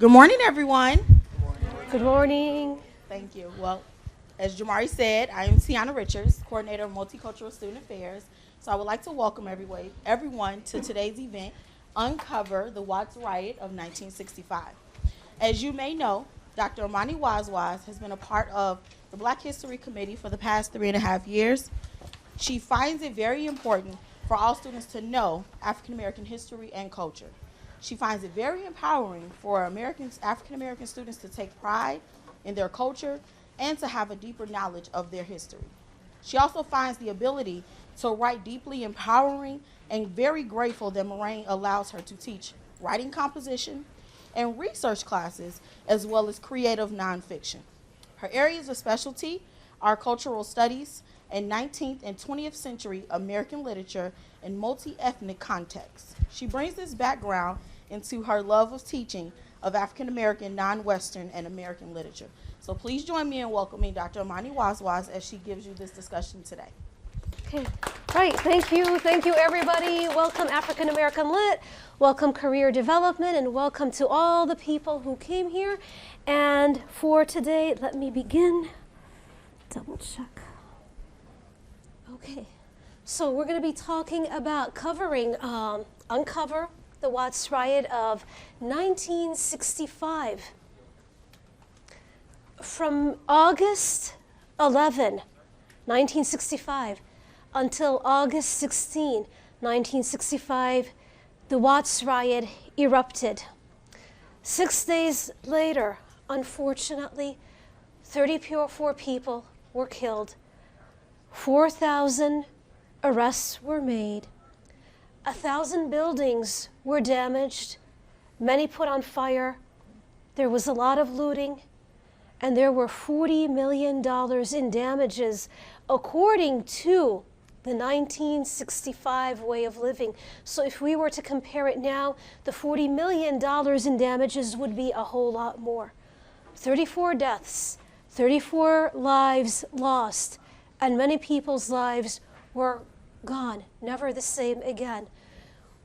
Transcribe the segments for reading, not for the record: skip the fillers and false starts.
Good morning, everyone. Good morning. Thank you. Well, as Jamari said, I am Tiana Richards, Coordinator of Multicultural Student Affairs. So I would like to welcome everyone to today's event, Uncover the Watts Riot of 1965. As you may know, Dr. Amani Wazwaz has been a part of the Black History Committee for the past 3.5 years. She finds it very important for all students to know African American history and culture. She finds it very empowering for African American students to take pride in their culture and to have a deeper knowledge of their history. She also finds the ability to write deeply empowering and very grateful that Moraine allows her to teach writing composition and research classes as well as creative nonfiction. Her areas of specialty are cultural studies and 19th and 20th century American literature in multi-ethnic contexts. She brings this background into her love of teaching of African American, non-Western, and American literature. So please join me in welcoming Dr. Amani Wazwaz as she gives you this discussion today. Okay, right, thank you everybody. Welcome African American Lit, welcome Career Development, and welcome to all the people who came here. And for today, let me begin, double check. Okay, so we're gonna be talking about Uncover the Watts Riot of 1965. From August 11, 1965, until August 16, 1965, the Watts Riot erupted. 6 days later, unfortunately, 34 people were killed. 4,000 arrests were made. 1,000 buildings were damaged, many put on fire. There was a lot of looting, and there were $40 million in damages according to the 1965 way of living. So if we were to compare it now, the $40 million in damages would be a whole lot more. 34 deaths, 34 lives lost, and many people's lives were gone, never the same again.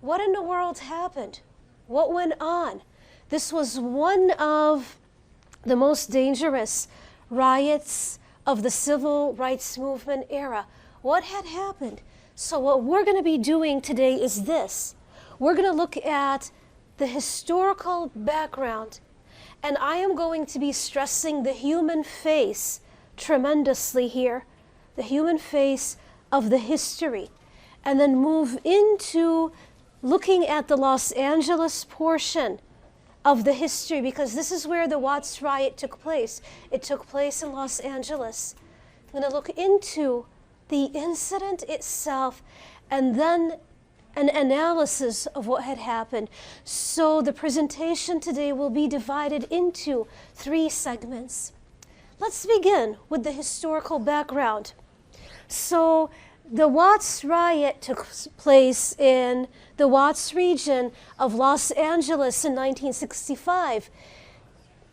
What in the world happened? What went on? This was one of the most dangerous riots of the civil rights movement era. What had happened? So what we're going to be doing today is this. We're going to look at the historical background, and I am going to be stressing the human face tremendously here, the human face of the history, and then move into looking at the Los Angeles portion of the history, because this is where the Watts Riot took place. It took place in Los Angeles. I'm going to look into the incident itself and then an analysis of what had happened. So the presentation today will be divided into 3 segments. Let's begin with the historical background. So the Watts Riot took place in the Watts region of Los Angeles in 1965.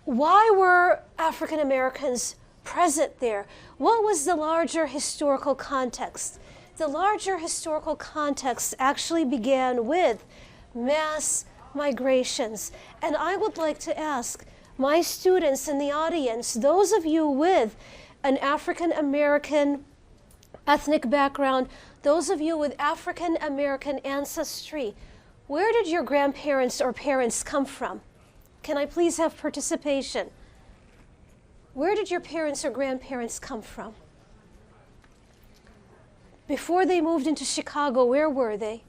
Why were African Americans present there? What was the larger historical context? The larger historical context actually began with mass migrations. And I would like to ask my students in the audience, those of you with an African American ethnic background, those of you with African American ancestry, where did your grandparents or parents come from? Can I please have participation? Where did your parents or grandparents come from? Before they moved into Chicago, where were they?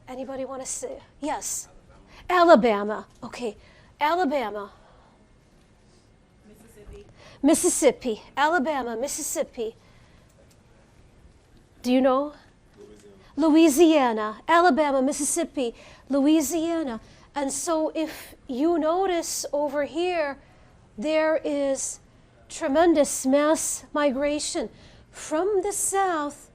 Anybody want to say? Yes. Alabama. Okay. Alabama. Mississippi. Alabama, Mississippi. Do you know? Louisiana. Alabama, Mississippi, Louisiana. And so if you notice over here, there is tremendous mass migration from the south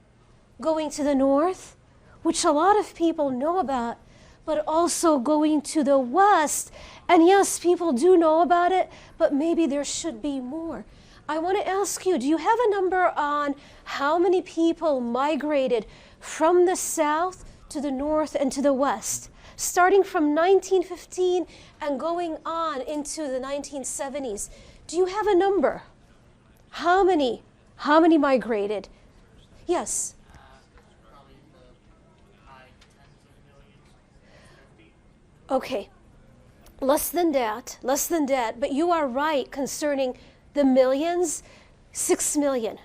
going to the north, which a lot of people know about, but also going to the west. And yes, people do know about it, but maybe there should be more. I want to ask you, do you have a number on how many people migrated from the south to the north and to the west? starting from 1915 and going on into the 1970s. Do you have a number? How many? How many migrated? Yes. Probably in the high tens of millions. Okay. Less than that, but you are right concerning the millions. 6 million.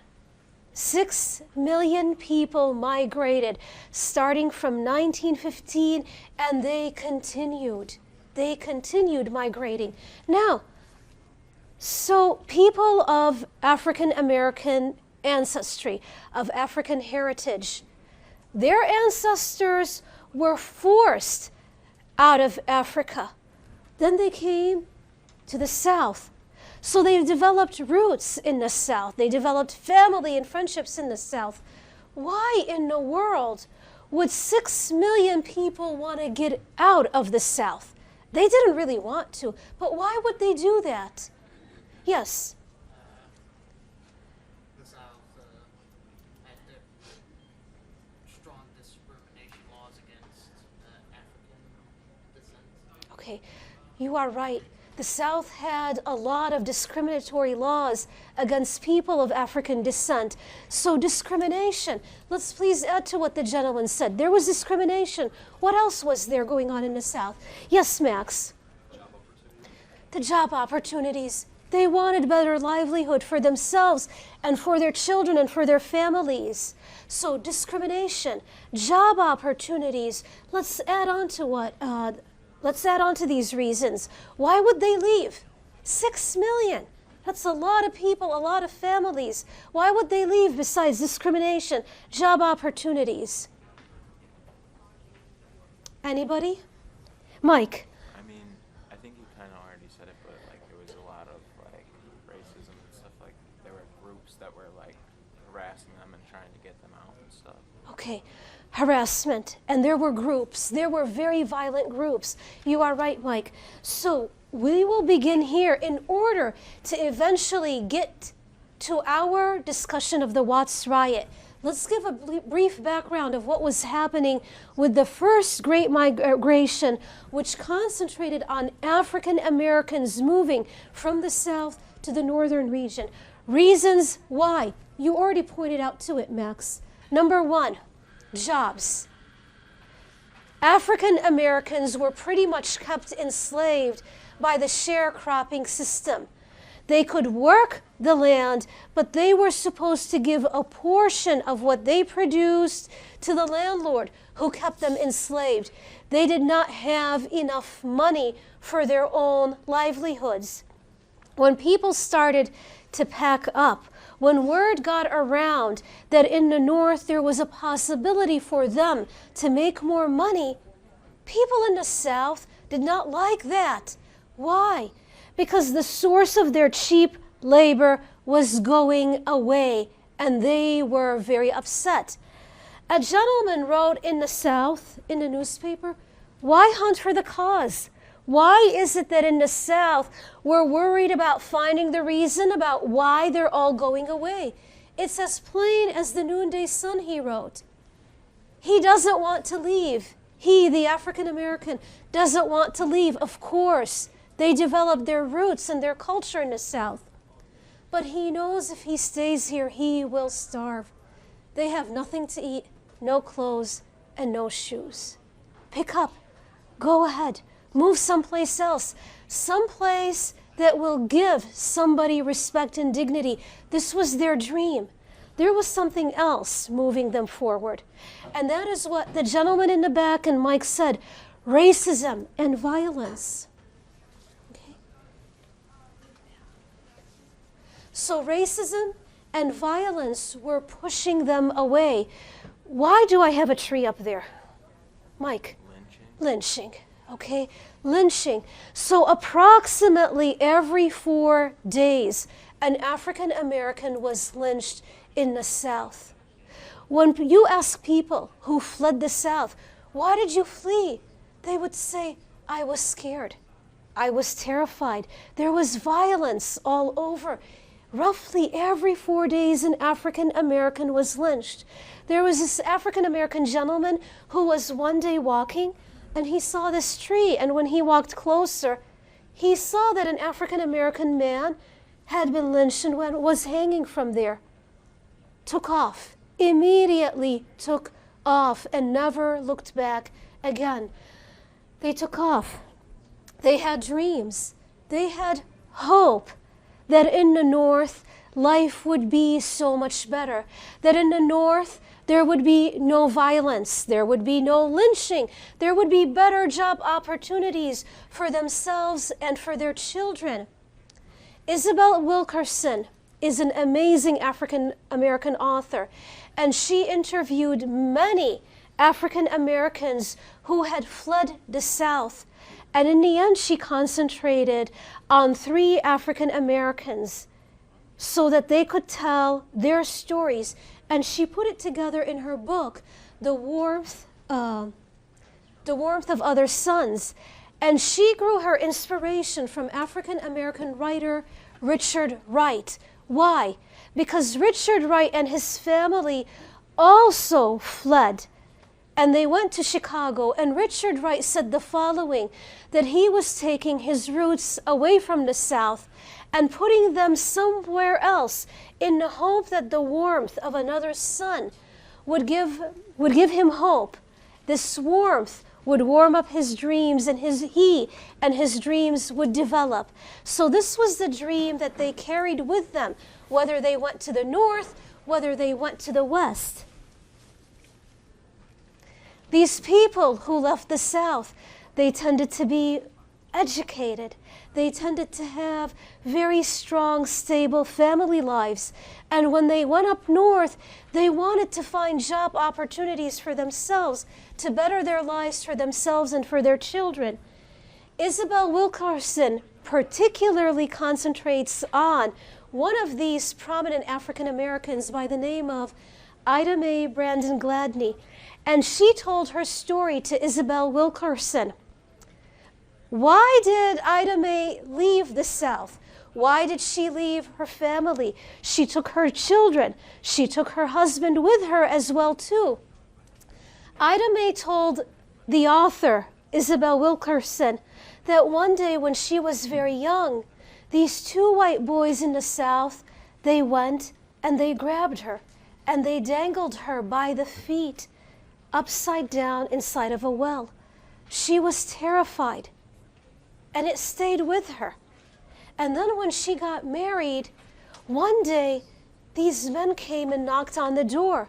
6 million people migrated starting from 1915, and they continued. They continued migrating. Now, so people of African American ancestry, of African heritage, their ancestors were forced out of Africa. Then they came to the South. So they developed roots in the South. They developed family and friendships in the South. Why in the world would 6 million people want to get out of the South? They didn't really want to, but why would they do that? Yes. The South had their strong discrimination laws against African descent. Okay, you are right. The South had a lot of discriminatory laws against people of African descent. So discrimination. Let's please add to what the gentleman said. There was discrimination. What else was there going on in the South? Yes, Max. The job opportunities. They wanted better livelihood for themselves and for their children and for their families. So discrimination, job opportunities. Let's add on to what? Let's add on to these reasons. Why would they leave? 6 million. That's a lot of people, a lot of families. Why would they leave besides discrimination, job opportunities? Anybody? Mike. I mean, I think you kind of already said it, but like there was a lot of like racism and stuff. Like there were groups that were like harassing them and trying to get them out and stuff. Okay, harassment. And there were groups. There were very violent groups. You are right, Mike. So we will begin here in order to eventually get to our discussion of the Watts Riot. Let's give a brief background of what was happening with the first Great Migration, which concentrated on African Americans moving from the South to the northern region. Reasons why. You already pointed out to it, Max. Number one, jobs. African Americans were pretty much kept enslaved by the sharecropping system. They could work the land, but they were supposed to give a portion of what they produced to the landlord who kept them enslaved. They did not have enough money for their own livelihoods. When people started to pack up, when word got around that in the North there was a possibility for them to make more money, people in the South did not like that. Why? Because the source of their cheap labor was going away, and they were very upset. A gentleman wrote in the South, in the newspaper, why hunt for the cause? Why is it that in the South we're worried about finding the reason about why they're all going away? It's as plain as the noonday sun, he wrote. He doesn't want to leave. He, the African American, doesn't want to leave, of course. They developed their roots and their culture in the South. But he knows if he stays here, he will starve. They have nothing to eat, no clothes, and no shoes. Pick up, go ahead, move someplace else, someplace that will give somebody respect and dignity. This was their dream. There was something else moving them forward. And that is what the gentleman in the back and Mike said, racism and violence. So racism and violence were pushing them away. Why do I have a tree up there? Mike? Lynching. Okay, lynching. So approximately every 4 days, an African American was lynched in the South. When you ask people who fled the South, why did you flee? They would say, I was scared. I was terrified. There was violence all over. Roughly every 4 days, an African American was lynched. There was this African American gentleman who was one day walking and he saw this tree. And when he walked closer, he saw that an African American man had been lynched and was hanging from there. Took off, immediately took off, and never looked back again. They took off. They had dreams. They had hope that in the North, life would be so much better. That in the North, there would be no violence. There would be no lynching. There would be better job opportunities for themselves and for their children. Isabel Wilkerson is an amazing African American author, and she interviewed many African Americans who had fled the South. And in the end, she concentrated on 3 African Americans so that they could tell their stories. And she put it together in her book, The Warmth of Other Suns. And she grew her inspiration from African American writer Richard Wright. Why? Because Richard Wright and his family also fled. And they went to Chicago, and Richard Wright said the following, that he was taking his roots away from the South and putting them somewhere else in the hope that the warmth of another sun would give him hope. This warmth would warm up his dreams, and his dreams would develop. So this was the dream that they carried with them, whether they went to the North, whether they went to the West. These people who left the South, they tended to be educated. They tended to have very strong, stable family lives. And when they went up north, they wanted to find job opportunities for themselves, to better their lives for themselves and for their children. Isabel Wilkerson particularly concentrates on one of these prominent African Americans by the name of Mae Brandon Gladney. And she told her story to Isabel Wilkerson. Why did Ida Mae leave the South? Why did she leave her family? She took her children. She took her husband with her as well, too. Ida Mae told the author, Isabel Wilkerson, that one day when she was very young, these 2 white boys in the South, they went and they grabbed her and they dangled her by the feet upside down inside of a well. She was terrified, and it stayed with her. And then when she got married, one day these men came and knocked on the door.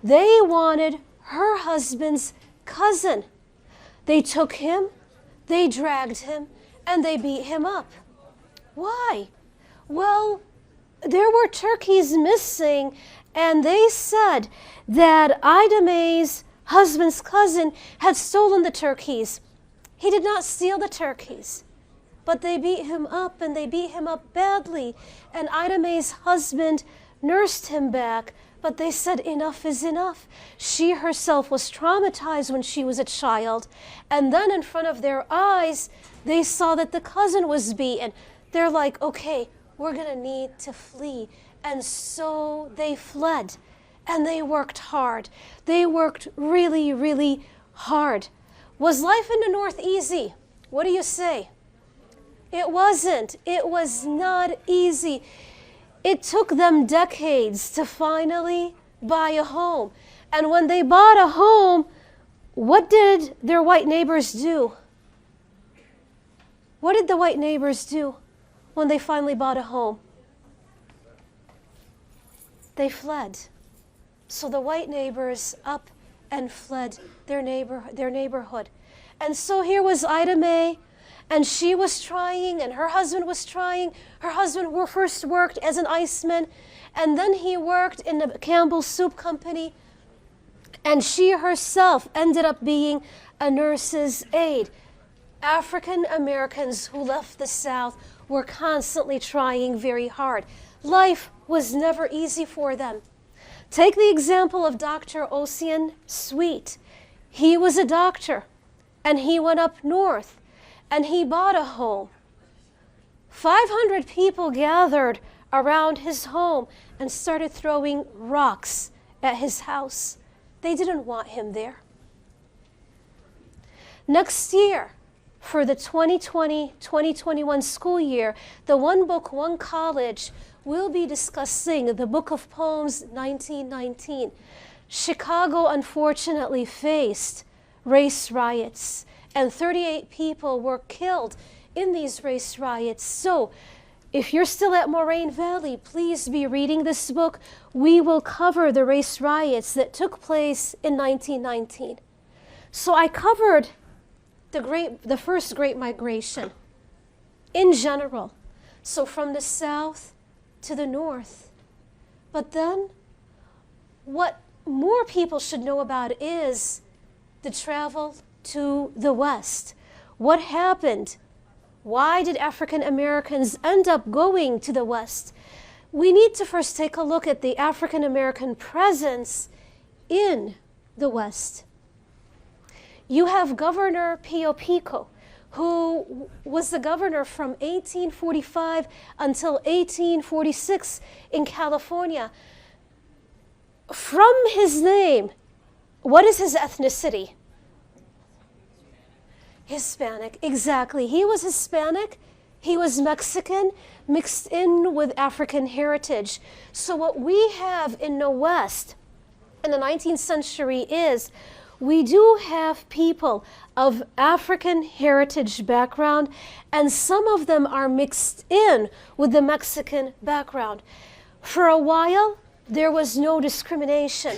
They wanted her husband's cousin. They took him, they dragged him, and they beat him up. Why? Well, there were turkeys missing, and they said that Ida Mae's husband's cousin had stolen the turkeys. He did not steal the turkeys, but they beat him up, and they beat him up badly. And Ida Mae's husband nursed him back, but they said enough is enough. She herself was traumatized when she was a child, and then in front of their eyes, they saw that the cousin was beaten. They're like, okay, we're gonna need to flee. And so they fled. And they worked hard. They worked really, really hard. Was life in the North easy? What do you say? It wasn't. It was not easy. It took them decades to finally buy a home. And when they bought a home, what did their white neighbors do? What did the white neighbors do when they finally bought a home? They fled. So the white neighbors up and fled their neighborhood. And so here was Ida Mae, and she was trying, and her husband was trying. Her husband first worked as an iceman, and then he worked in the Campbell Soup Company, and she herself ended up being a nurse's aide. African Americans who left the South were constantly trying very hard. Life was never easy for them. Take the example of Dr. Ossian Sweet. He was a doctor, and he went up north, and he bought a home. 500 people gathered around his home and started throwing rocks at his house. They didn't want him there. Next year, for the 2020-2021 school year, the One Book, One College will be discussing the Book of Poems 1919. Chicago unfortunately faced race riots, and 38 people were killed in these race riots. So if you're still at Moraine Valley, please be reading this book. We will cover the race riots that took place in 1919. So I covered the first Great Migration in general. So from the south to the north. But then what more people should know about is the travel to the west. What happened? Why did African Americans end up going to the west? We need to first take a look at the African American presence in the west. You have Governor Pio Pico, who was the governor from 1845 until 1846 in California. From his name, what is his ethnicity? Hispanic, exactly. He was Hispanic, he was Mexican, mixed in with African heritage. So what we have in the West in the 19th century is we do have people of African heritage background, and some of them are mixed in with the Mexican background. For a while, there was no discrimination.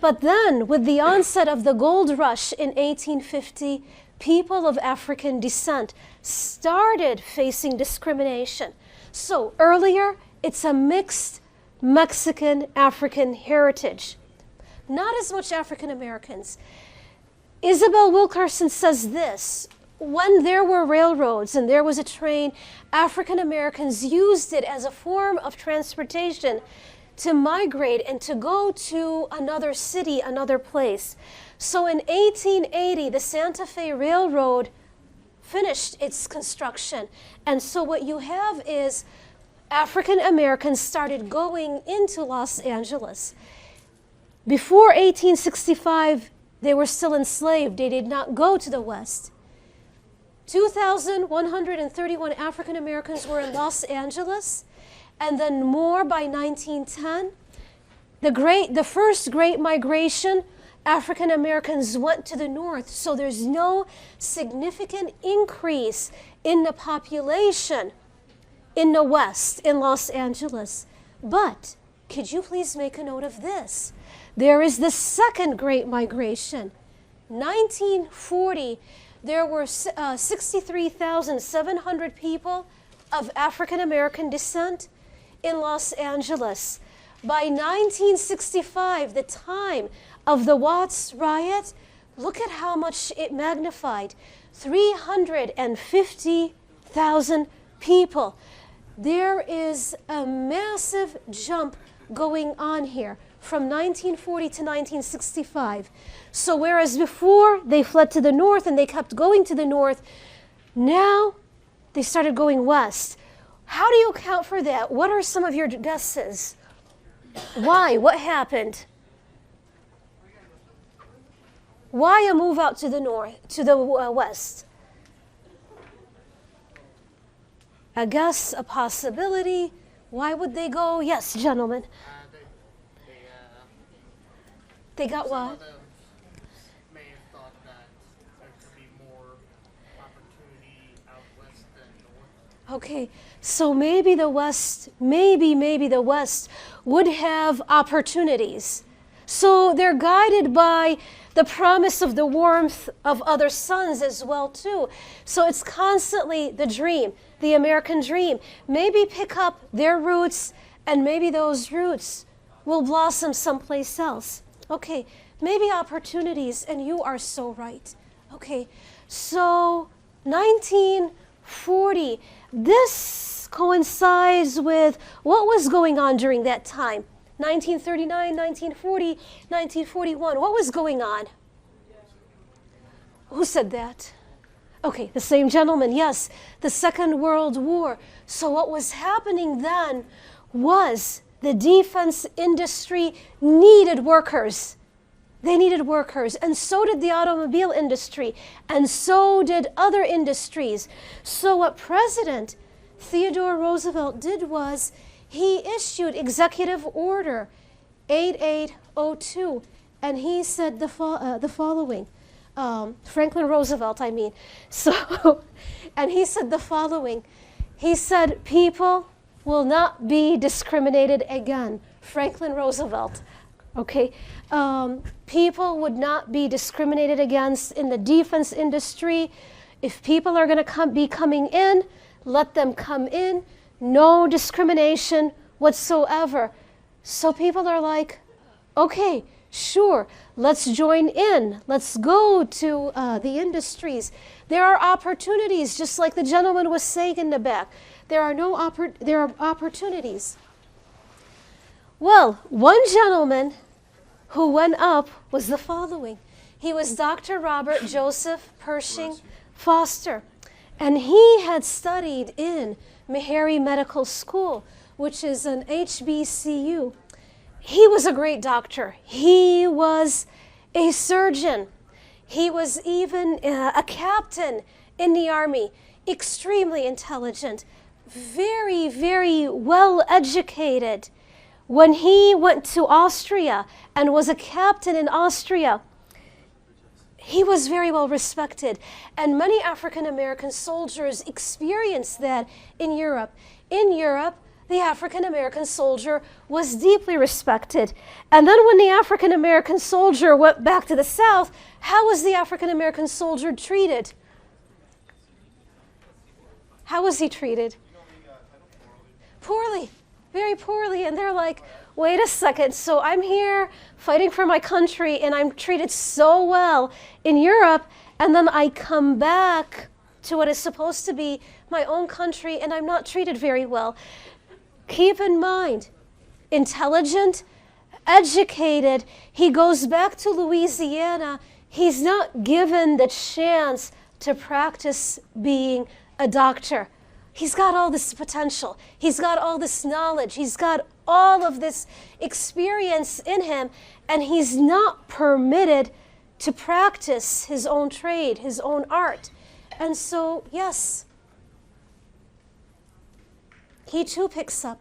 But then, with the onset of the gold rush in 1850, people of African descent started facing discrimination. So earlier, it's a mixed Mexican-African heritage. Not as much African Americans. Isabel Wilkerson says this: when there were railroads and there was a train, African Americans used it as a form of transportation to migrate and to go to another city, another place. So in 1880, the Santa Fe Railroad finished its construction. And so what you have is African Americans started going into Los Angeles. Before 1865, they were still enslaved. They did not go to the West. 2,131 African Americans were in Los Angeles, and then more by 1910. The first Great Migration, African Americans went to the north, so there's no significant increase in the population in the West, in Los Angeles. But could you please make a note of this? There is the second Great Migration. 1940, there were 63,700 people of African American descent in Los Angeles. By 1965, the time of the Watts riot, look at how much it magnified. 350,000 people. There is a massive jump going on here from 1940 to 1965. So whereas before they fled to the north and they kept going to the north, now they started going west. How do you account for that? What are some of your guesses? Why? What happened? Why a move out to the north, to the west? A guess, a possibility. Why would they go? Yes, gentlemen. They got Some what? of them may have thought that there could be more opportunity out west than north. Okay, so maybe the West, maybe the West would have opportunities. So they're guided by the promise of the warmth of other suns as well too. So it's constantly the dream, the American dream. Maybe pick up their roots, and maybe those roots will blossom someplace else. Okay, maybe opportunities, and you are so right. Okay, so 1940, this coincides with what was going on during that time. 1939, 1940, 1941. What was going on? Who said that? Okay, the same gentleman, yes, the Second World War. So what was happening then was the defense industry needed workers. They needed workers, and so did the automobile industry, and so did other industries. So what President Theodore Roosevelt did was he issued Executive Order 8802, and he said the following. Franklin Roosevelt, I mean. So, and he said the following. He said, people will not be discriminated again. Franklin Roosevelt. Okay, people would not be discriminated against in the defense industry. If people are going to be coming in, let them come in. No discrimination whatsoever. So people are like, okay, sure, let's join in. Let's go to the industries. There are opportunities, just like the gentleman was saying in the back. There are opportunities. Well, one gentleman who went up was the following. He was Dr. Robert Joseph Pershing Foster, and he had studied in Meharry Medical School, which is an HBCU. He was a great doctor. He was a surgeon. He was even a captain in the Army, extremely intelligent, very, very well educated. When he went to Austria and was a captain in Austria, he was very well respected. And many African American soldiers experienced that in Europe. In Europe, the African American soldier was deeply respected. And then when the African American soldier went back to the South, how was the African American soldier treated? How was he treated? Poorly, very poorly. And they're like, wait a second, so I'm here fighting for my country and I'm treated so well in Europe, and then I come back to what is supposed to be my own country and I'm not treated very well. Keep in mind, intelligent, educated, he goes back to Louisiana. He's not given the chance to practice being a doctor. He's got all this potential. He's got all this knowledge. He's got all of this experience in him, and he's not permitted to practice his own trade, his own art. And so, yes, he too picks up.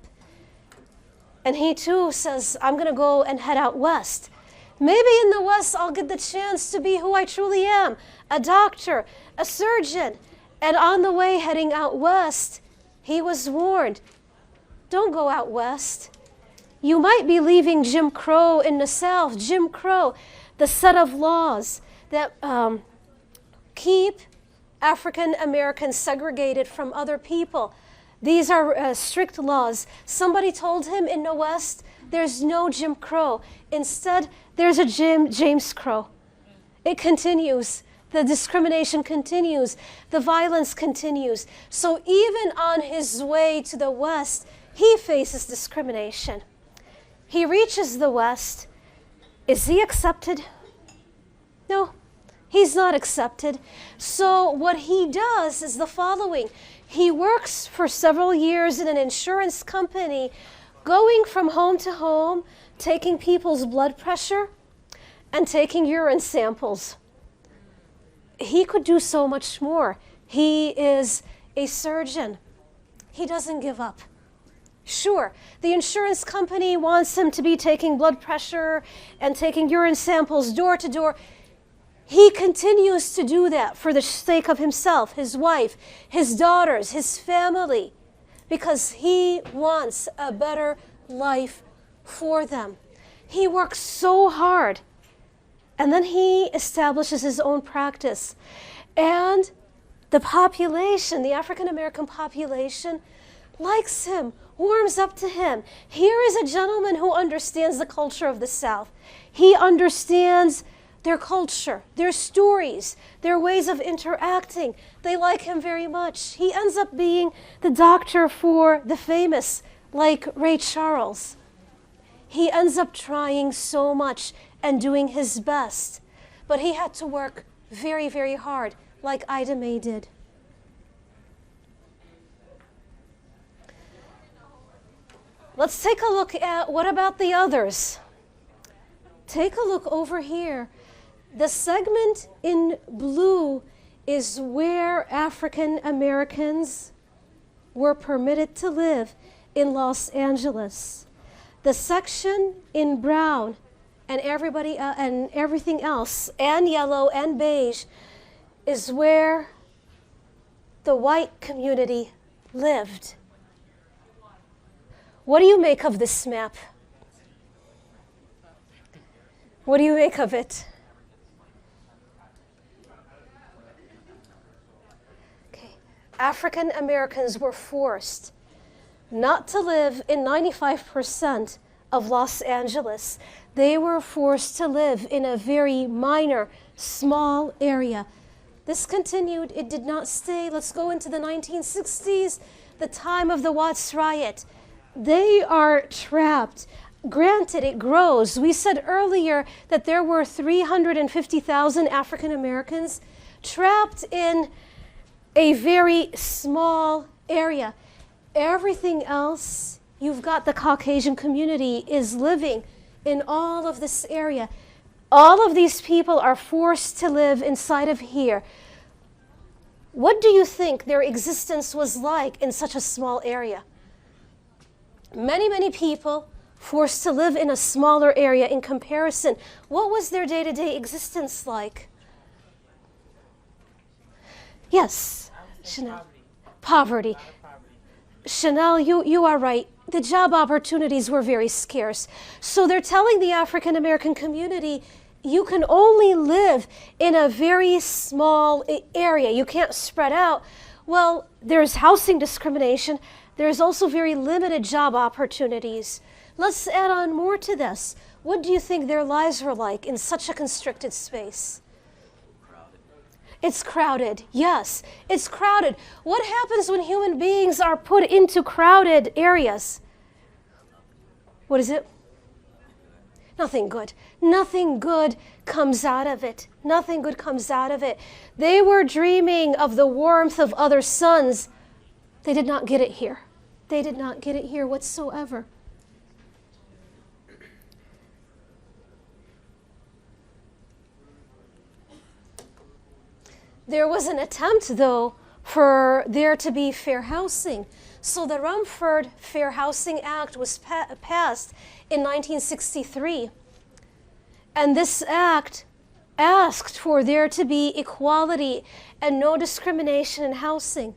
And he too says, I'm going to go and head out west. Maybe in the West I'll get the chance to be who I truly am, a doctor, a surgeon. And on the way heading out west, he was warned, don't go out west. You might be leaving Jim Crow in the South. Jim Crow, the set of laws that keep African Americans segregated from other people. These are strict laws. Somebody told him in the West, there's no Jim Crow. Instead, there's a James Crow. It continues. The discrimination continues. The violence continues. So even on his way to the West, he faces discrimination. He reaches the West. Is he accepted? No, he's not accepted. So what he does is the following. He works for several years in an insurance company, going from home to home, taking people's blood pressure and taking urine samples. He could do so much more. He is a surgeon. He doesn't give up. Sure, the insurance company wants him to be taking blood pressure and taking urine samples door to door. He continues to do that for the sake of himself, his wife, his daughters, his family, because he wants a better life for them. He works so hard. And then he establishes his own practice. And the population, the African American population, likes him, warms up to him. Here is a gentleman who understands the culture of the South. He understands their culture, their stories, their ways of interacting. They like him very much. He ends up being the doctor for the famous, like Ray Charles. He ends up trying so much and doing his best. But he had to work very, very hard, like Ida Mae did. Let's take a look at what about the others? take a look over here. The segment in blue is where African Americans were permitted to live in Los Angeles. The section in brown and everything else, and yellow and beige, is where the white community lived. What do you make of this map? What do you make of it? Okay. African Americans were forced not to live in 95% of Los Angeles. They were forced to live in a very minor, small area. This continued, it did not stay. Let's go into the 1960s, the time of the Watts Riot. They are trapped. Granted, it grows. We said earlier that there were 350,000 African Americans trapped in a very small area. Everything else, you've got the Caucasian community is living in all of this area. All of these people are forced to live inside of here. What do you think their existence was like in such a small area? Many, many people forced to live in a smaller area in comparison. What was their day-to-day existence like? Yes, Chanel. Poverty. Chanel, you are right. The job opportunities were very scarce. So they're telling the African American community, you can only live in a very small area. You can't spread out. Well, there's housing discrimination. There's also very limited job opportunities. Let's add on more to this. What do you think their lives were like in such a constricted space? It's crowded. Yes, it's crowded. What happens when human beings are put into crowded areas? What is it? Nothing good. Nothing good comes out of it. Nothing good comes out of it. They were dreaming of the warmth of other suns. They did not get it here. They did not get it here whatsoever. There was an attempt, though, for there to be fair housing. So the Rumford Fair Housing Act was passed in 1963. And this act asked for there to be equality and no discrimination in housing.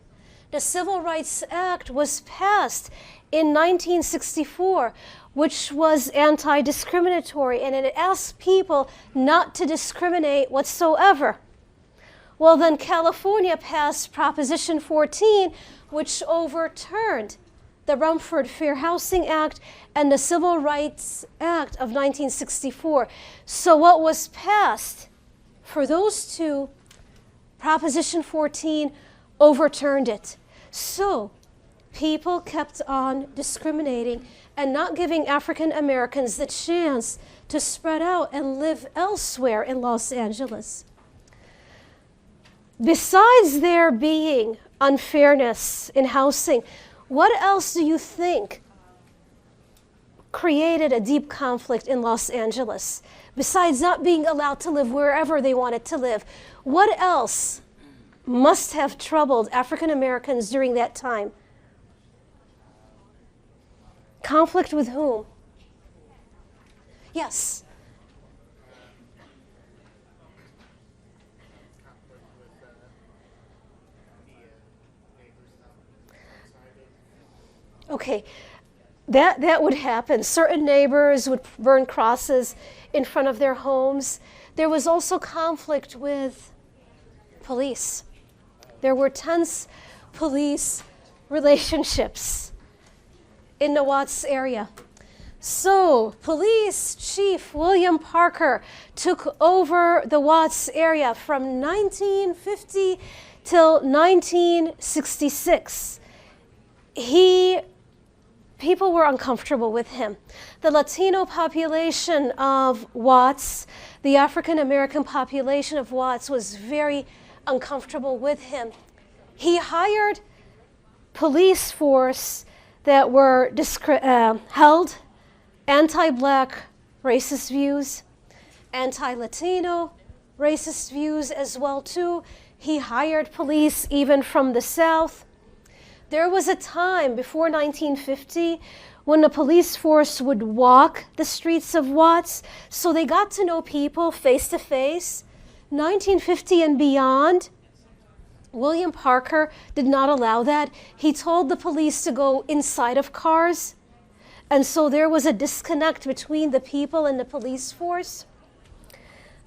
The Civil Rights Act was passed in 1964, which was anti-discriminatory, and it asked people not to discriminate whatsoever. Well, then California passed Proposition 14, which overturned the Rumford Fair Housing Act and the Civil Rights Act of 1964. So what was passed for those two, Proposition 14 overturned it. So people kept on discriminating and not giving African Americans the chance to spread out and live elsewhere in Los Angeles. Besides there being unfairness in housing, what else do you think created a deep conflict in Los Angeles? Besides not being allowed to live wherever they wanted to live, what else must have troubled African Americans during that time? Conflict with whom? Yes. Okay, that would happen. Certain neighbors would burn crosses in front of their homes. There was also conflict with police. There were tense police relationships in the Watts area. So, Police Chief William Parker took over the Watts area from 1950 till 1966. People were uncomfortable with him. The Latino population of Watts, the African American population of Watts, was very uncomfortable with him. He hired police force that were held anti-black racist views. anti-Latino, racist views as well too. He hired police even from the South. There was a time before 1950 when the police force would walk the streets of Watts, so they got to know people face to face. 1950 and beyond, William Parker did not allow that. He told the police to go inside of cars, and so there was a disconnect between the people and the police force.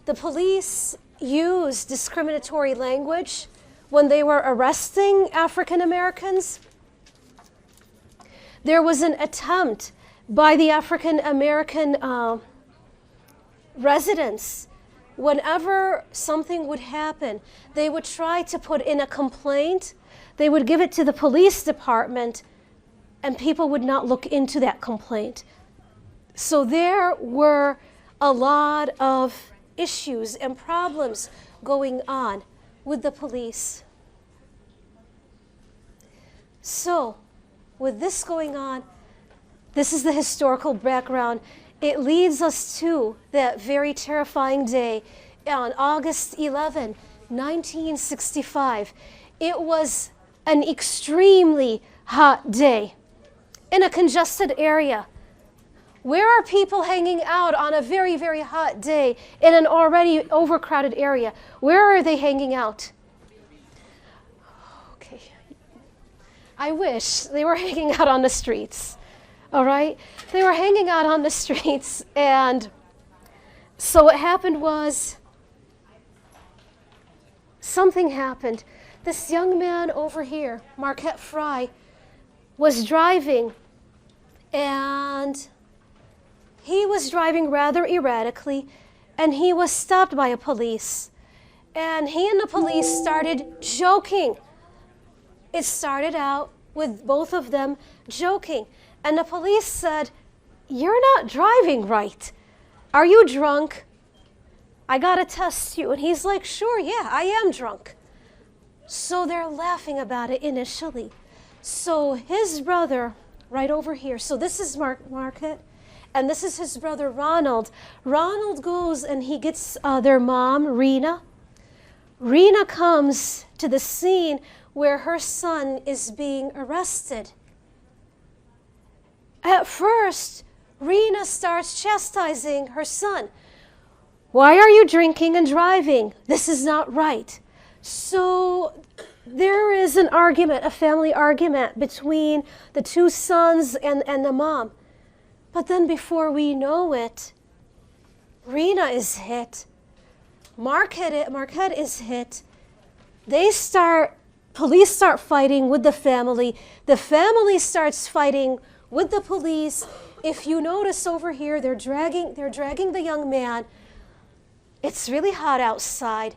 The police used discriminatory language when they were arresting African Americans. There was an attempt by the African American residents. Whenever something would happen, they would try to put in a complaint. They would give it to the police department, and people would not look into that complaint. So there were a lot of issues and problems going on with the police. So, with this going on, this is the historical background. It leads us to that very terrifying day on August 11, 1965. It was an extremely hot day in a congested area. Where are people hanging out on a very, very hot day in an already overcrowded area? Where are they hanging out? Okay. I wish they were hanging out on the streets. All right? They were hanging out on the streets, and so what happened was something happened. This young man over here, Marquette Frye, was driving, and he was driving rather erratically, and he was stopped by a police. And he and the police started joking. It started out with both of them joking. And the police said, "You're not driving right. Are you drunk? I gotta test you." And he's like, "Sure, yeah, I am drunk." So they're laughing about it initially. So his brother, right over here, so this is Marquette, and this is his brother Ronald. Ronald goes and he gets their mom, Rena. Rena comes to the scene where her son is being arrested. At first, Rena starts chastising her son. "Why are you drinking and driving? This is not right." So there is an argument, a family argument between the two sons and the mom. But then before we know it, Rena is hit. Marquette is hit. Police start fighting with the family. The family starts fighting with the police. If you notice over here, they're dragging the young man. It's really hot outside,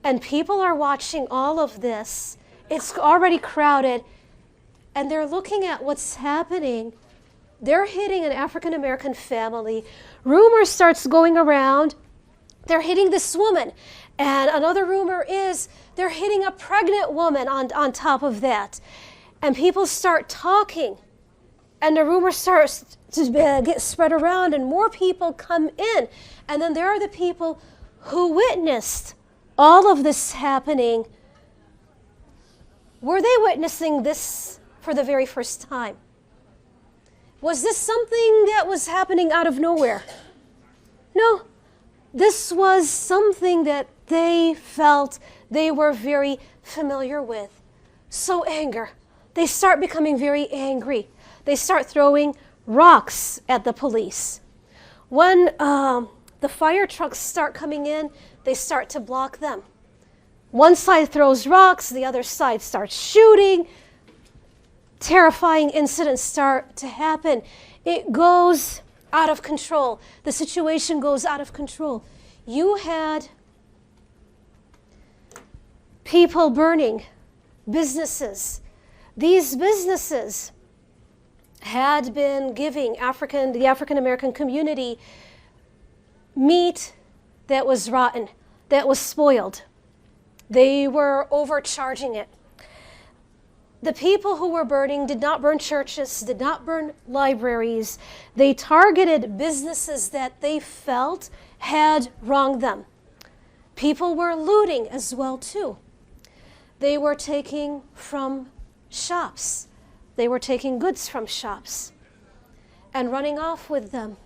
and people are watching all of this. It's already crowded, and they're looking at what's happening. They're hitting an African American family. Rumor starts going around, they're hitting this woman. And another rumor is they're hitting a pregnant woman on top of that. And people start talking. And the rumor starts to get spread around, and more people come in. And then there are the people who witnessed all of this happening. Were they witnessing this for the very first time? Was this something that was happening out of nowhere? No. This was something that they felt they were very familiar with. So anger. They start becoming very angry. They start throwing rocks at the police. When the fire trucks start coming in, they start to block them. One side throws rocks, the other side starts shooting. Terrifying incidents start to happen. It goes out of control. The situation goes out of control. You had people burning businesses. These businesses had been giving the African American community meat that was rotten, that was spoiled. They were overcharging it. the people who were burning did not burn churches, did not burn libraries. They targeted businesses that they felt had wronged them. People were looting as well, too. They were taking from shops. They were taking goods from shops and running off with them.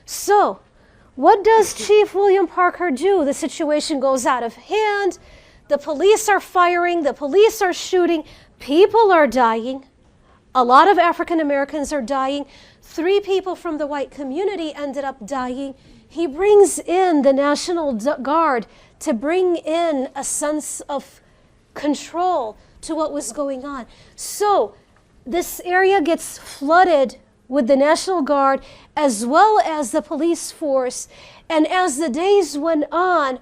So, what does Chief William Parker do? The situation goes out of hand. The police are firing. The police are shooting. People are dying. A lot of African Americans are dying. 3 people from the white community ended up dying. He brings in the National Guard to bring in a sense of control to what was going on. So this area gets flooded with the National Guard as well as the police force. And as the days went on,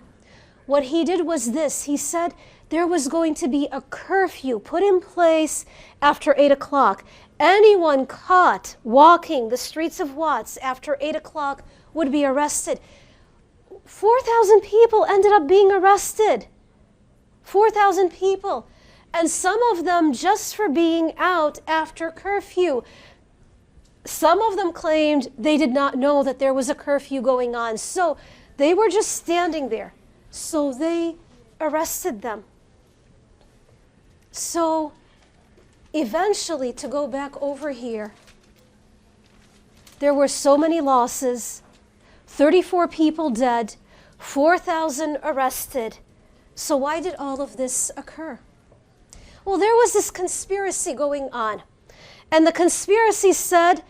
what he did was this. He said there was going to be a curfew put in place after 8 o'clock. Anyone caught walking the streets of Watts after 8 o'clock would be arrested. 4,000 people ended up being arrested. 4,000 people. And some of them just for being out after curfew. Some of them claimed they did not know that there was a curfew going on. So they were just standing there. So they arrested them. So eventually, to go back over here, there were so many losses, 34 people dead, 4,000 arrested. So why did all of this occur? Well, there was this conspiracy going on. And the conspiracy said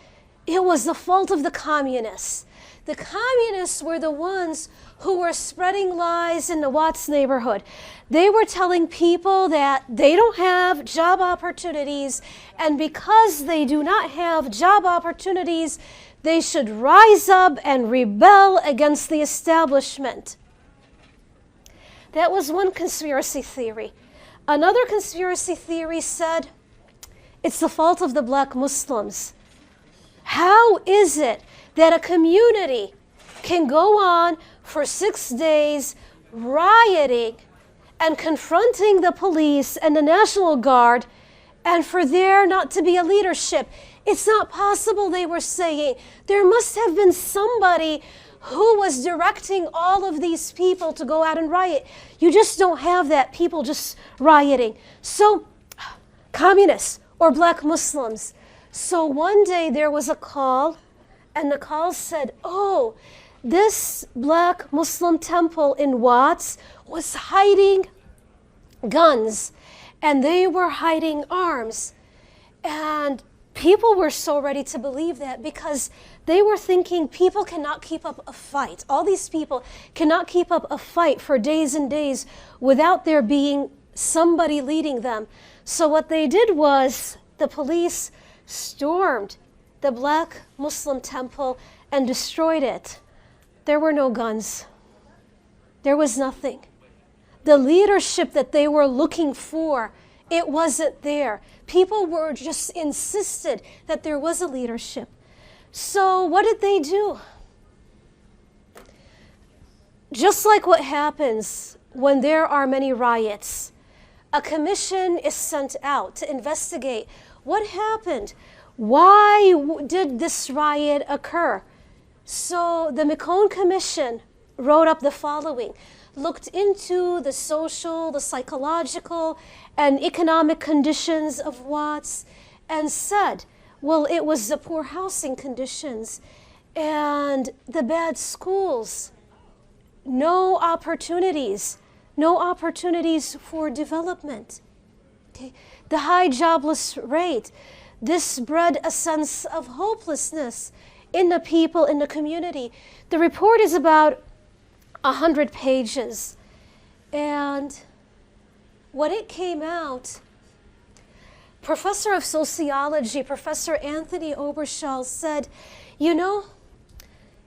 it was the fault of the communists. The communists were the ones who were spreading lies in the Watts neighborhood. They were telling people that they don't have job opportunities, and because they do not have job opportunities, they should rise up and rebel against the establishment. That was one conspiracy theory. Another conspiracy theory said it's the fault of the black Muslims. How is it that a community can go on for 6 days rioting and confronting the police and the National Guard, and for there not to be a leadership? It's not possible, they were saying. There must have been somebody who was directing all of these people to go out and riot. You just don't have that, people just rioting. So, communists or black Muslims. So one day there was a call, and the call said, oh, this black Muslim temple in Watts was hiding guns, and they were hiding arms. And people were so ready to believe that because they were thinking people cannot keep up a fight. All these people cannot keep up a fight for days and days without there being somebody leading them. So what they did was the police stormed the black Muslim temple and destroyed it. There were no guns. There was nothing. The leadership that they were looking for, it wasn't there. People were just insisted that there was a leadership. So what did they do? Just like what happens when there are many riots, a commission is sent out to investigate what happened. Why did this riot occur? So the McCone Commission wrote up the following, looked into the social, the psychological, and economic conditions of Watts, and said, well, it was the poor housing conditions and the bad schools, no opportunities for development. Okay. The high jobless rate, this bred a sense of hopelessness in the people, in the community. The report is about 100 pages. And when it came out, Professor of Sociology, Professor Anthony Oberschall said, you know,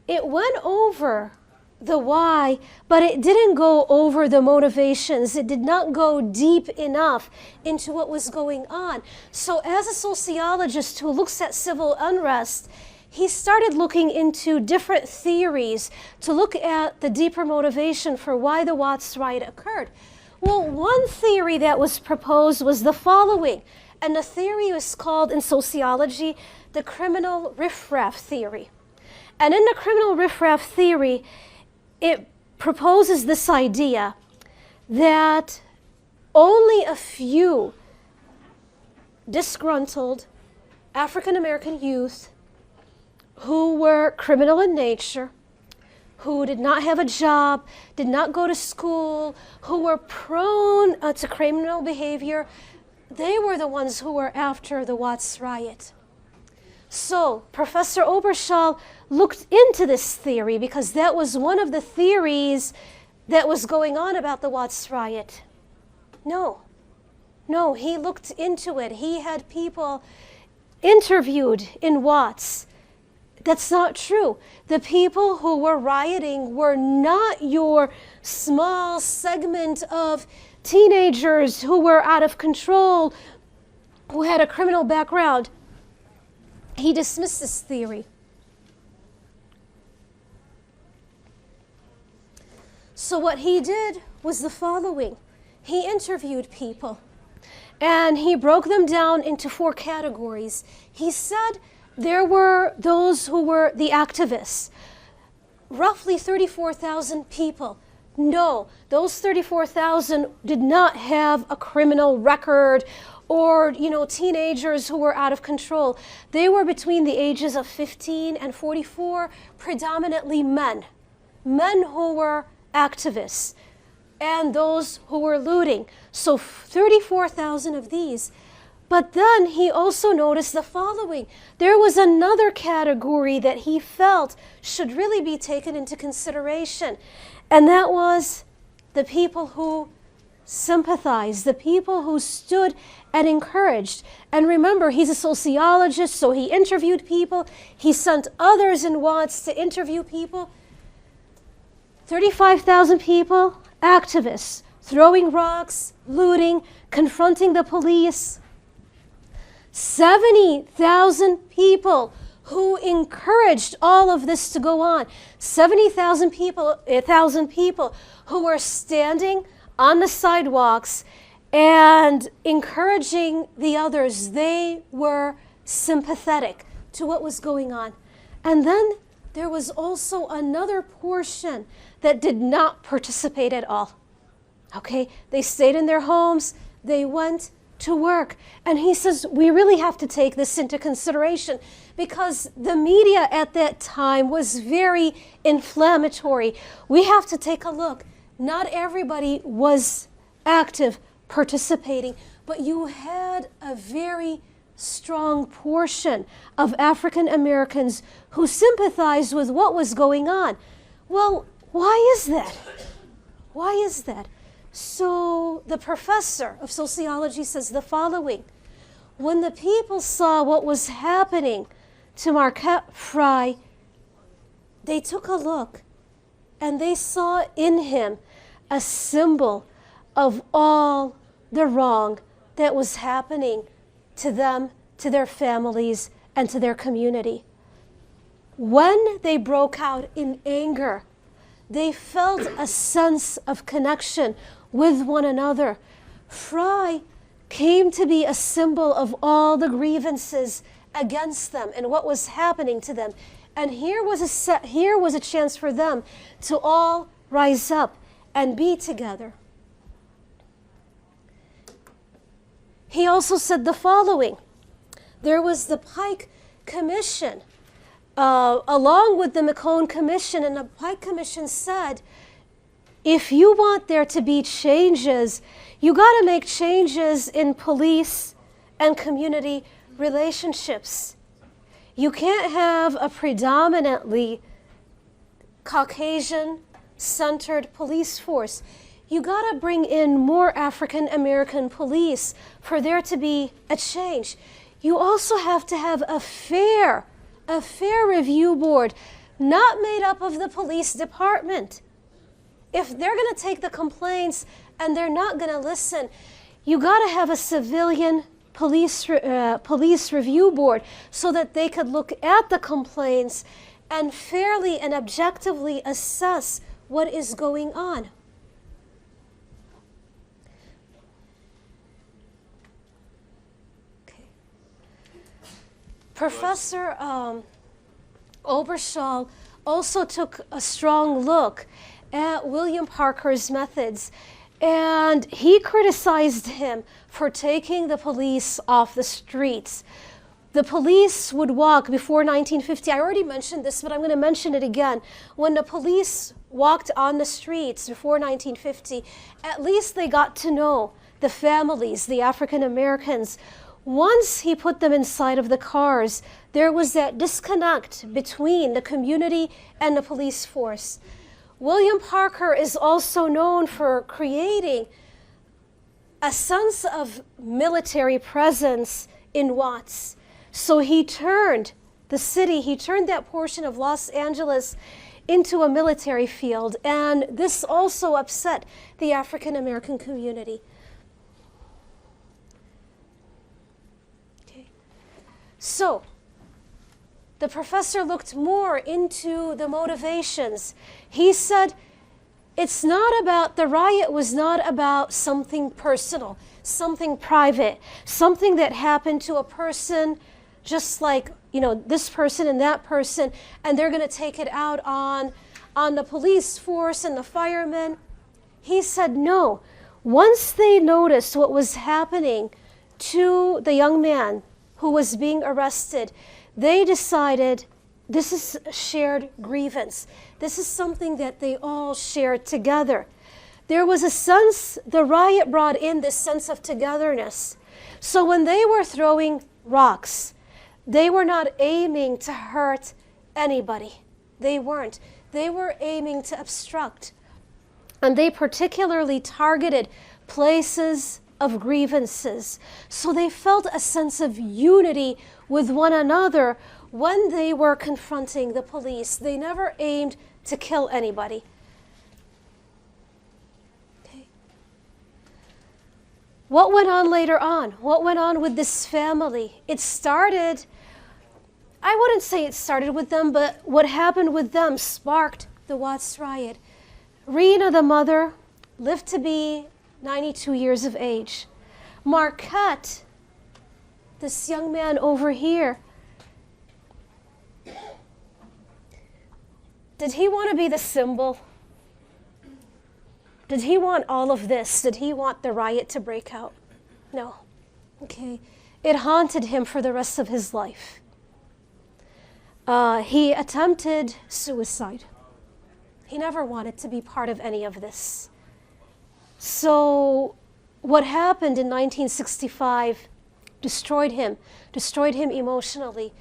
it went over the why, but it didn't go over the motivations. It did not go deep enough into what was going on. So as a sociologist who looks at civil unrest, he started looking into different theories to look at the deeper motivation for why the Watts riot occurred. Well, one theory that was proposed was the following, and the theory is called in sociology the criminal riffraff theory. And in the criminal riffraff theory, it proposes this idea that only a few disgruntled African American youth who were criminal in nature, who did not have a job, did not go to school, who were prone to criminal behavior, they were the ones who were after the Watts riot. So Professor Oberschall looked into this theory because that was one of the theories that was going on about the Watts riot. No, he looked into it. He had people interviewed in Watts. That's not true. The people who were rioting were not your small segment of teenagers who were out of control, who had a criminal background. He dismissed this theory. So what he did was the following. He interviewed people, and he broke them down into 4 categories. He said there were those who were the activists, roughly 34,000 people. No, those 34,000 did not have a criminal record or, teenagers who were out of control. They were between the ages of 15 and 44, predominantly men who were activists, and those who were looting. So 34,000 of these. But then he also noticed the following. There was another category that he felt should really be taken into consideration, and that was the people who sympathized, the people who stood and encouraged. And remember, he's a sociologist, so he interviewed people. He sent others in Watts to interview people. 35,000 people, activists, throwing rocks, looting, confronting the police. 70,000 people who encouraged all of this to go on. 70,000 people, 1,000 people who were standing on the sidewalks and encouraging the others. They were sympathetic to what was going on. And then there was also another portion that did not participate at all. Okay, they stayed in their homes, they went to work. And he says, we really have to take this into consideration because the media at that time was very inflammatory. We have to take a look. Not everybody was active, participating, but you had a very strong portion of African Americans who sympathized with what was going on. Well, why is that? Why is that? So the professor of sociology says the following. When the people saw what was happening to Marquette Frye, they took a look and they saw in him a symbol of all the wrong that was happening to them, to their families, and to their community. When they broke out in anger, they felt a sense of connection with one another. Frye came to be a symbol of all the grievances against them and what was happening to them. And here was a chance for them to all rise up and be together. He also said the following. There was the Pike Commission, along with the McCone Commission, and the Pike Commission said, if you want there to be changes, you got to make changes in police and community relationships. You can't have a predominantly Caucasian-centered police force. You got to bring in more African American police for there to be a change. You also have to have a fair review board, not made up of the police department. If they're going to take the complaints and they're not going to listen, you got to have a civilian police review board so that they could look at the complaints and fairly and objectively assess what is going on. Professor Oberschall also took a strong look at William Parker's methods, and he criticized him for taking the police off the streets. The police would walk before 1950. I already mentioned this, but I'm going to mention it again. When the police walked on the streets before 1950, at least they got to know the families, the African Americans. Once he put them inside of the cars, there was that disconnect between the community and the police force. William Parker is also known for creating a sense of military presence in Watts. So he turned the city, he turned that portion of Los Angeles into a military field, and this also upset the African American community. Okay. So, the professor looked more into the motivations. He said, the riot was not about something personal, something private, something that happened to a person just like, this person and that person, and they're going to take it out on the police force and the firemen. He said no. Once they noticed what was happening to the young man who was being arrested, they decided this is a shared grievance. This is something that they all shared together. There was a sense, the riot brought in this sense of togetherness. So when they were throwing rocks, they were not aiming to hurt anybody. They weren't. They were aiming to obstruct. And they particularly targeted places of grievances. So they felt a sense of unity with one another when they were confronting the police. They never aimed to kill anybody. Okay. What went on later on? What went on with this family? It started, I wouldn't say it started with them, but what happened with them sparked the Watts riot. Rena, the mother, lived to be 92 years of age. Marquette, this young man over here, did he want to be the symbol? Did he want all of this? Did he want the riot to break out? No. Okay. It haunted him for the rest of his life. He attempted suicide. He never wanted to be part of any of this. So what happened in 1965 destroyed him emotionally.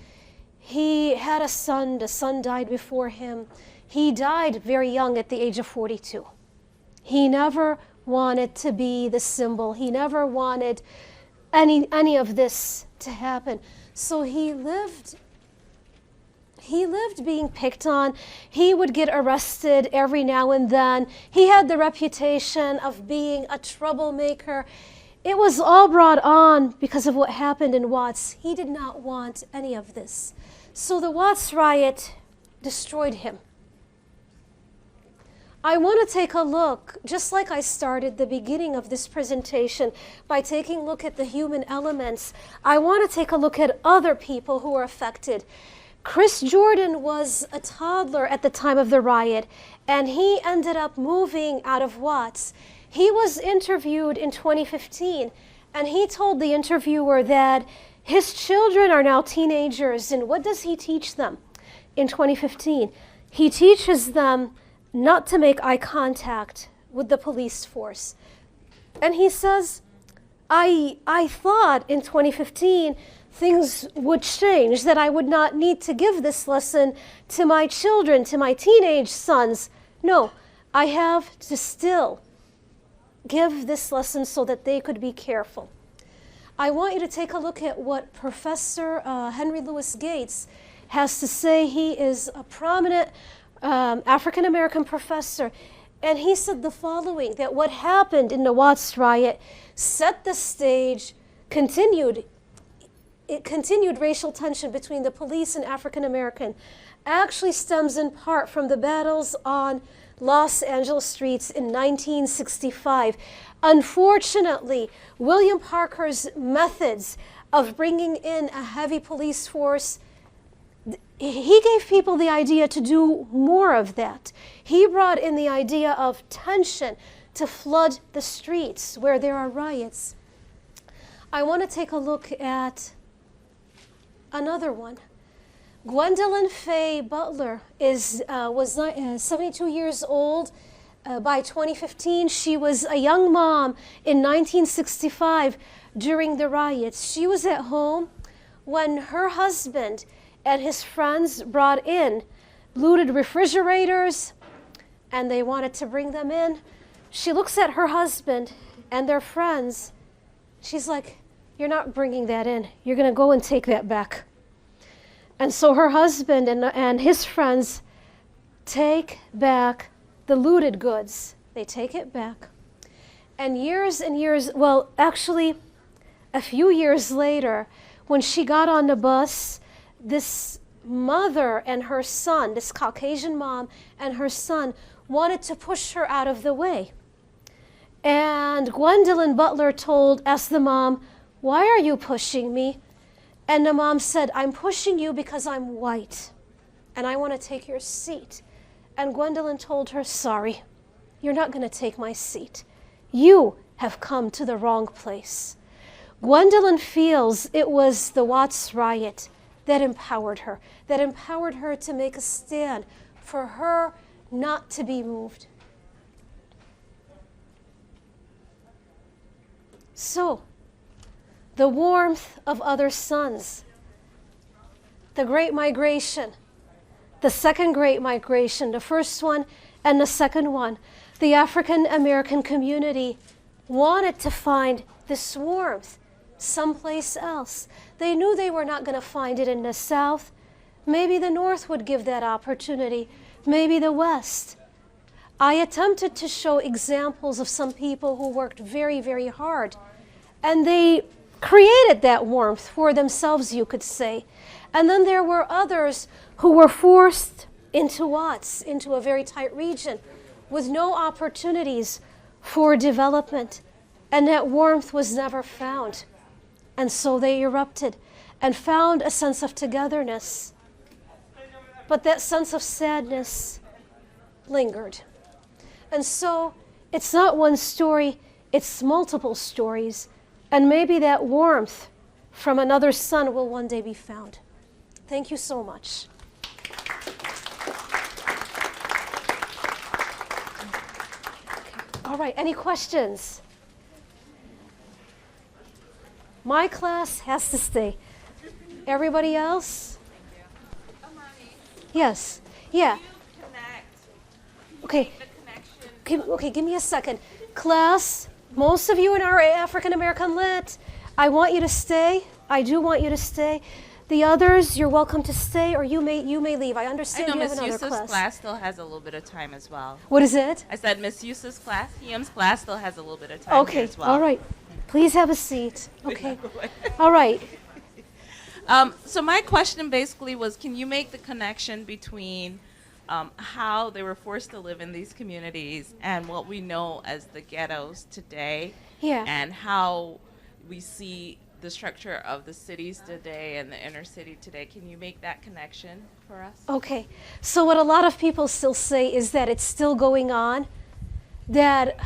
He had a son, the son died before him. He died very young at the age of 42. He never wanted to be the symbol. He never wanted any of this to happen. So he lived being picked on. He would get arrested every now and then. He had the reputation of being a troublemaker. It was all brought on because of what happened in Watts. He did not want any of this. So the Watts riot destroyed him. I want to take a look, just like I started the beginning of this presentation, by taking a look at the human elements. I want to take a look at other people who were affected. Chris Jordan was a toddler at the time of the riot, and he ended up moving out of Watts. He was interviewed in 2015, and he told the interviewer that his children are now teenagers, and what does he teach them in 2015? He teaches them not to make eye contact with the police force. And he says, I thought in 2015 things would change, that I would not need to give this lesson to my children, to my teenage sons. No, I have to still give this lesson so that they could be careful. I want you to take a look at what Professor Henry Louis Gates has to say. He is a prominent African-American professor, and he said the following, that what happened in the Watts riot set the stage, continued racial tension between the police and African-American, actually stems in part from the battles on Los Angeles streets in 1965. Unfortunately, William Parker's methods of bringing in a heavy police force. He gave people the idea to do more of that. He brought in the idea of tension to flood the streets where there are riots. I want to take a look at another one. Gwendolyn Faye Butler was 72 years old. By 2015, she was a young mom in 1965 during the riots. She was at home when her husband and his friends brought in looted refrigerators, and they wanted to bring them in. She looks at her husband and their friends. She's like, "You're not bringing that in. You're going to go and take that back." And so her husband and his friends take back the looted goods. They take it back. And years, well, actually, a few years later, when she got on the bus, this mother and her son, this Caucasian mom and her son, wanted to push her out of the way. And Gwendolyn Butler asked the mom, "Why are you pushing me?" And the mom said, "I'm pushing you because I'm white, and I want to take your seat." And Gwendolyn told her, "Sorry, you're not going to take my seat. You have come to the wrong place." Gwendolyn feels it was the Watts riot that empowered her to make a stand for her not to be moved. So, the warmth of other suns, the Great Migration, the Second Great Migration, the first one and the second one, the African American community wanted to find this warmth someplace else. They knew they were not going to find it in the South. Maybe the North would give that opportunity, maybe the West. I attempted to show examples of some people who worked very, very hard, and they created that warmth for themselves, you could say. And then there were others who were forced into Watts, into a very tight region, with no opportunities for development, and that warmth was never found. And so they erupted and found a sense of togetherness. But that sense of sadness lingered. And so it's not one story, it's multiple stories. And maybe that warmth from another sun will one day be found. Thank you so much. All right, any questions? My class has to stay. Everybody else? Yes. Yeah. Okay. Okay, give me a second. Class, most of you in our African American Lit, I want you to stay. I do want you to stay. The others, you're welcome to stay, or you may leave. I understand you have another Miss Yusuf's class. class still has a little bit of time as well. What is it? I said Miss Yusuf's class, Hiam's class still has a little bit of time here Okay, as well. all right. Please have a seat. Okay. All right. So my question basically was, can you make the connection between how they were forced to live in these communities and what we know as the ghettos today, Yeah. and how we see the structure of the cities today and the inner city today? Can you make that connection for us? Okay. So what a lot of people still say is that it's still going on, that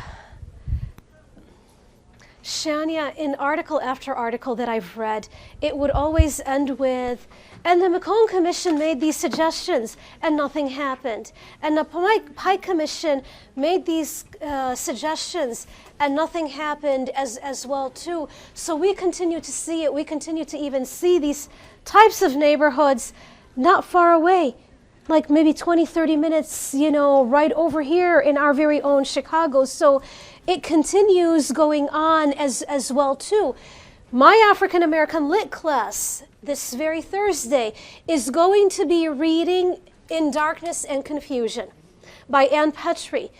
Shania, in article after article that I've read, it would always end with, and the McCone Commission made these suggestions and nothing happened. And the Pike Commission made these suggestions and nothing happened as well too. So we continue to see it. We continue to even see these types of neighborhoods not far away, like maybe 20, 30 minutes, right over here in our very own Chicago. So it continues going on as well too. My African American Lit class this very Thursday is going to be reading In Darkness and Confusion by Ann Petrie.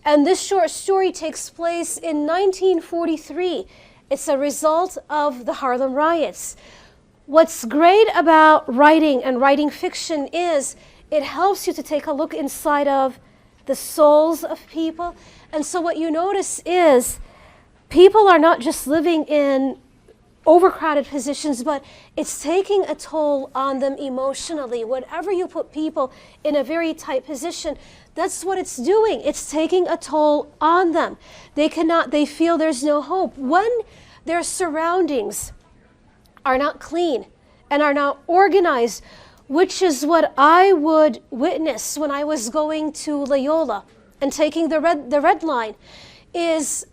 And this short story takes place in 1943. It's a result of the Harlem riots. What's great about writing and writing fiction is it helps you to take a look inside of the souls of people. And so what you notice is people are not just living in overcrowded positions, but it's taking a toll on them emotionally. Whenever you put people in a very tight position, that's what it's doing. It's taking a toll on them. They feel there's no hope. When their surroundings are not clean and are not organized, which is what I would witness when I was going to Loyola and taking the red line, is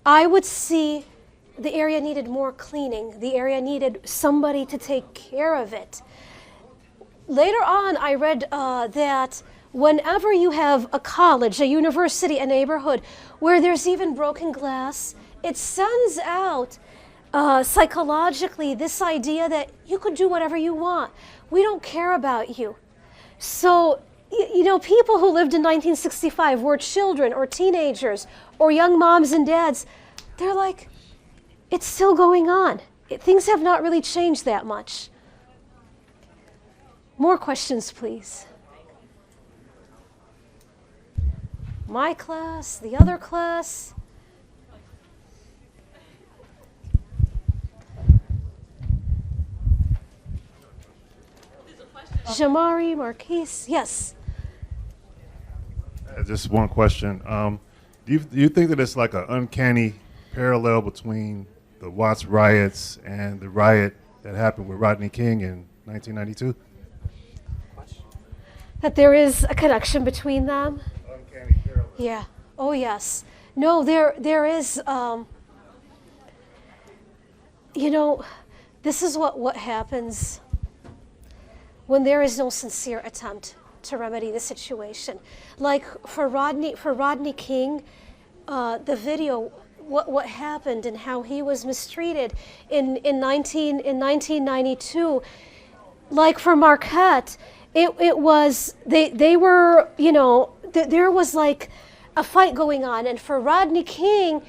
I would see the area needed more cleaning. The area needed somebody to take care of it. Later on, I read that whenever you have a college, a university, a neighborhood where there's even broken glass, it sends out psychologically this idea that you could do whatever you want. We don't care about you. So, you know, people who lived in 1965 were children or teenagers or young moms and dads. They're like, it's still going on. Things have not really changed that much. More questions, please. My class, the other class. Jamari, Marquise, yes. Just one question. Do you think that it's like an uncanny parallel between the Watts riots and the riot that happened with Rodney King in 1992? That there is a connection between them? Uncanny parallel. Yeah. Oh, yes. No, there is, you know, this is what happens when there is no sincere attempt to remedy the situation. Like for Rodney King, the video, what happened and how he was mistreated in 1992. Like for Marquette, it was, they were, you know, there was like a fight going on. And for Rodney King,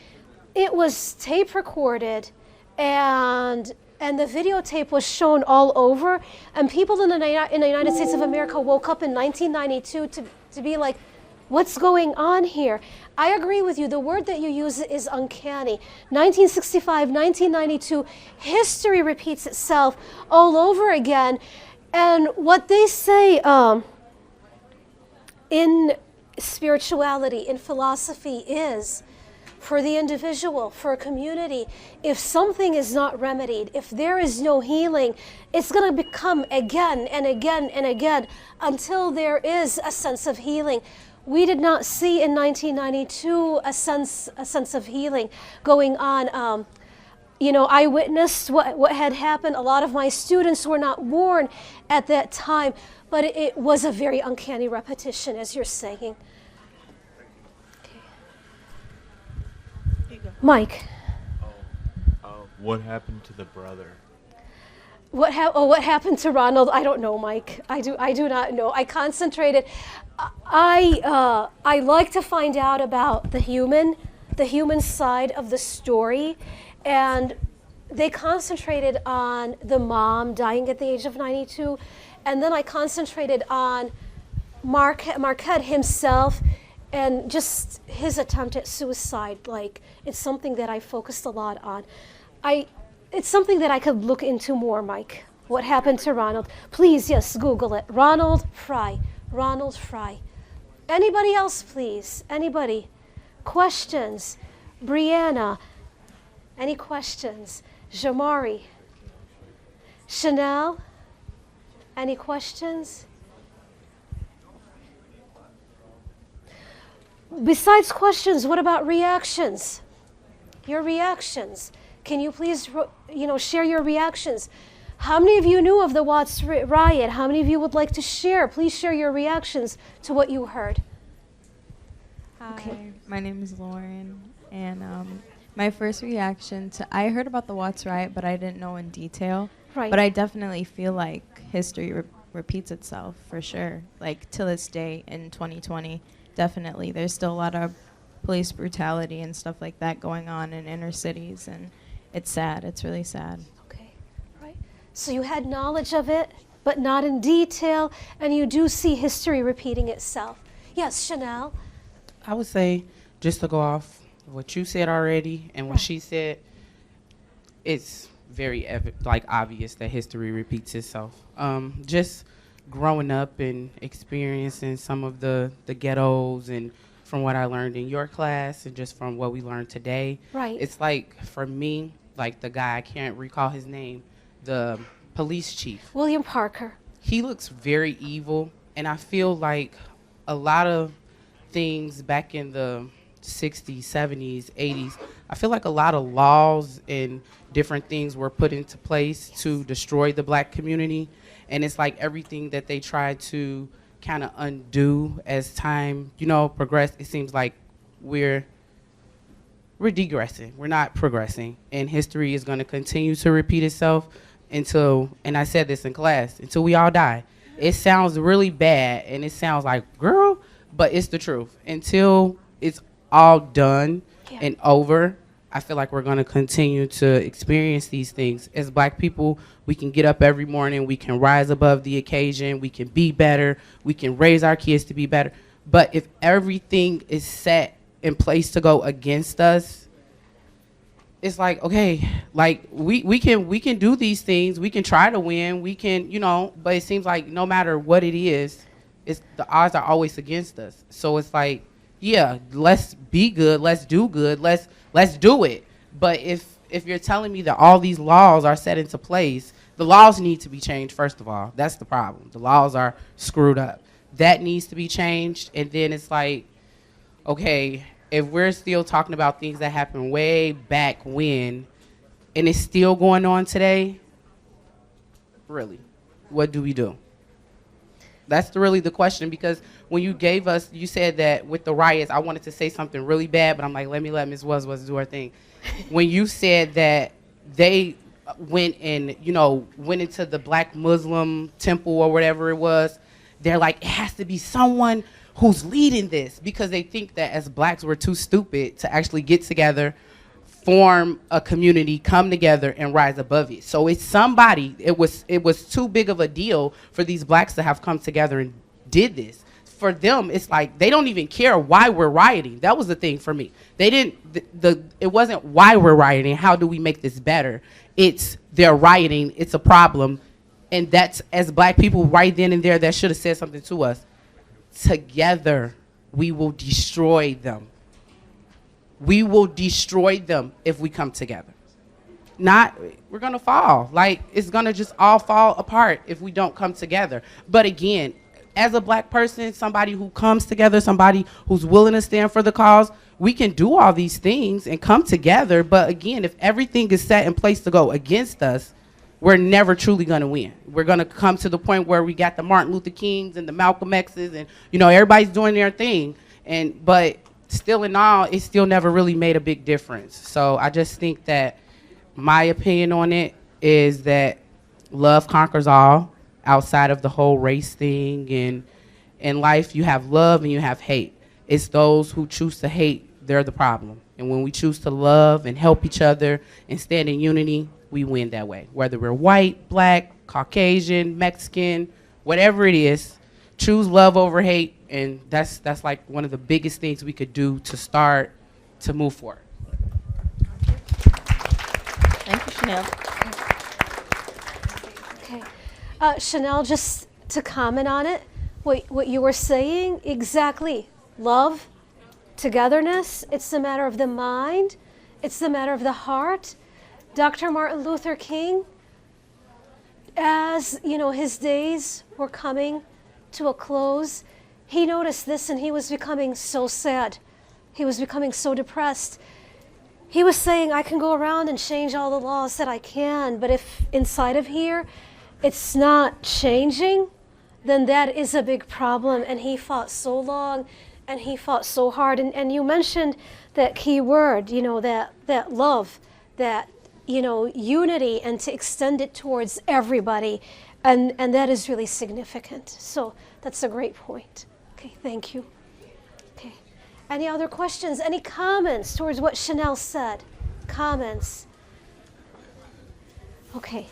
it was tape recorded and the videotape was shown all over. And people in the United States of America woke up in 1992 to be like, what's going on here? I agree with you. The word that you use is uncanny. 1965, 1992, history repeats itself all over again. And what they say in spirituality, in philosophy is, for the individual, for a community, if something is not remedied, if there is no healing, it's going to become again and again and again until there is a sense of healing. We did not see in 1992 a sense of healing going on. You know, I witnessed what had happened. A lot of my students were not born at that time, but it was a very uncanny repetition, as you're saying. Mike. What happened to the brother? What happened to Ronald? I don't know, Mike. I do not know. I concentrated. I like to find out about the human side of the story, and they concentrated on the mom dying at the age of 92, and then I concentrated on Marquette himself and just his attempt at suicide. Like, it's something that I focused a lot on. It's something that I could look into more, Mike. What happened to Ronald? Please, yes, Google it. Ronald Frye. Ronald Frye. Anybody else, please? Anybody? Questions? Brianna? Any questions? Jamari? Chanel? Any questions? Besides questions, what about reactions? Your reactions. Can you please, share your reactions? How many of you knew of the Watts riot? How many of you would like to share? Please share your reactions to what you heard. Hi, Okay. my name is Lauren, and my first reaction I heard about the Watts riot, but I didn't know in detail. Right. But I definitely feel like history repeats itself for sure. Like to this day in 2020, definitely there's still a lot of police brutality and stuff like that going on in inner cities, and it's sad. It's really sad. Okay, right. So you had knowledge of it, but not in detail, and you do see history repeating itself. Yes, Chanel. I would say, just to go off what you said already and what she said, it's very obvious that history repeats itself. Just growing up and experiencing some of the ghettos, and from what I learned in your class and just from what we learned today, Right. it's like, for me, like the guy, I can't recall his name, the police chief. William Parker. He looks very evil, and I feel like a lot of things back in the 60s, 70s, 80s, I feel like a lot of laws and different things were put into place to destroy the black community. And it's like everything that they try to kind of undo as time, progressed, it seems like we're degressing. We're not progressing. And history is going to continue to repeat itself until, and I said this in class, until we all die. It sounds really bad, and it sounds like, girl, but it's the truth. Until it's all done and over, I feel like we're going to continue to experience these things. As black people, we can get up every morning, we can rise above the occasion, we can be better, we can raise our kids to be better. But if everything is set in place to go against us, it's like, okay, like we can do these things, we can try to win, we can, but it seems like no matter what it is, the odds are always against us. So it's like, yeah, let's be good, let's do good, let's do it. But if you're telling me that all these laws are set into place, the laws need to be changed, first of all. That's the problem. The laws are screwed up. That needs to be changed. And then it's like, okay, if we're still talking about things that happened way back when, and it's still going on today, really, what do we do? That's really the question, because when you said that with the riots, I wanted to say something really bad, but I'm like, let Ms. Was do her thing. When you said that they went into the black Muslim temple or whatever it was, they're like, it has to be someone who's leading this, because they think that as blacks we're too stupid to actually get together, form a community, come together, and rise above it. So it's somebody. It was too big of a deal for these blacks to have come together and did this. For them, it's like they don't even care why we're rioting. That was the thing for me. They didn't. It wasn't why we're rioting. How do we make this better? It's they're rioting. It's a problem, and that's, as black people right then and there, that should have said something to us. Together, we will destroy them. We will destroy them if we come together. We're gonna fall. Like, it's gonna just all fall apart if we don't come together. But again, as a black person, somebody who comes together, somebody who's willing to stand for the cause, we can do all these things and come together. But again, if everything is set in place to go against us, we're never truly gonna win. We're gonna come to the point where we got the Martin Luther Kings and the Malcolm X's, and everybody's doing their thing. But still in all, it still never really made a big difference. So I just think that my opinion on it is that love conquers all, outside of the whole race thing. And in life, you have love and you have hate. It's those who choose to hate, they're the problem. And when we choose to love and help each other and stand in unity, we win that way. Whether we're white, black, Caucasian, Mexican, whatever it is, choose love over hate. And that's like one of the biggest things we could do to start to move forward. Thank you, Chanel. Okay. Chanel, just to comment on it, what you were saying, exactly. Love, togetherness, it's the matter of the mind, it's the matter of the heart. Dr. Martin Luther King, as his days were coming to a close, he noticed this and he was becoming so sad. He was becoming so depressed. He was saying, I can go around and change all the laws that I can, but if inside of here it's not changing, then that is a big problem. And he fought so long and he fought so hard. And you mentioned that key word, that love, that unity, and to extend it towards everybody. And that is really significant. So that's a great point. Okay, thank you. Okay. Any other questions? Any comments towards what Chanel said? Comments? Okay.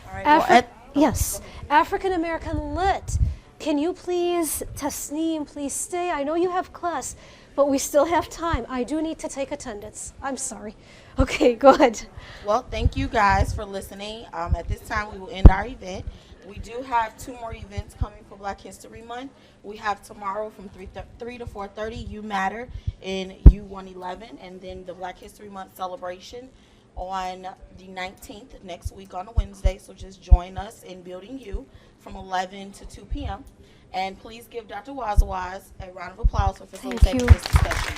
All right. Yes. African American Lit. Can you please, Tasneem, please stay? I know you have class. but we still have time. I do need to take attendance. I'm sorry. Okay, go ahead. Well, thank you guys for listening. At this time, we will end our event. We do have 2 more events coming for Black History Month. We have tomorrow from 3 to 4:30, You Matter in U111, and then the Black History Month celebration on the 19th, next week on a Wednesday. So just join us in Building U from 11 to 2 p.m. And please give Dr. Wazawaz a round of applause for facilitating you. this discussion.